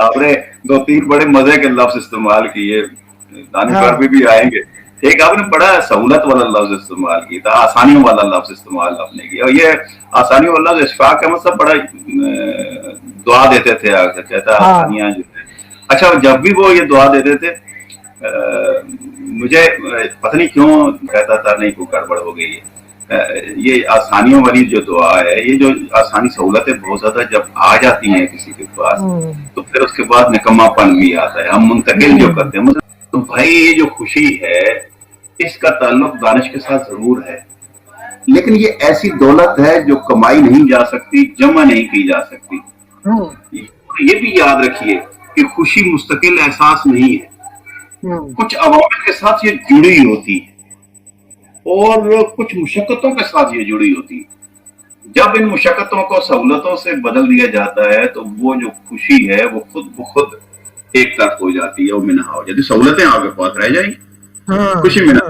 آپ نے دو تین بڑے مزے کے لفظ استعمال کیے، دانش ہاں پر بھی آئیں گے. ایک آپ نے بڑا سہولت والا لفظ استعمال کیا تھا، آسانیوں والا لفظ استعمال آپ نے کیا. اور یہ آسانیوں والا لفظ اشفاق کا مطلب بڑا دعا دیتے تھے، کہتا ہاں آسانیاں جو ہے. اچھا جب بھی وہ یہ دعا دیتے تھے مجھے پتہ نہیں کیوں کہتا تھا نہیں کوئی گڑبڑ ہو گئی ہے. یہ آسانیوں والی جو دعا ہے، یہ جو آسانی سہولتیں بہت زیادہ جب آ جاتی ہیں کسی کے پاس ہوں تو پھر اس کے بعد نکما پن بھی آتا ہے. ہم منتقل جو ہوں کرتے ہیں تو بھائی یہ جو خوشی ہے اس کا تعلق دانش کے ساتھ ضرور ہے، لیکن یہ ایسی دولت ہے جو کمائی نہیں جا سکتی، جمع نہیں کی جا سکتی. ہوں یہ بھی یاد رکھیے کہ خوشی مستقل احساس نہیں ہے، ہوں کچھ عوامل کے ساتھ یہ جڑی ہوتی ہے اور کچھ مشقتوں کے ساتھ یہ جڑی ہوتی ہے. جب ان مشقتوں کو سہولتوں سے بدل دیا جاتا ہے تو وہ جو خوشی ہے وہ خود بخود ایک طرف ہو جاتی ہے، وہ منہا ہو جاتی ہے. سہولتیں آپ کے پاس رہ جائیں گی، ہاں خوشی منہا.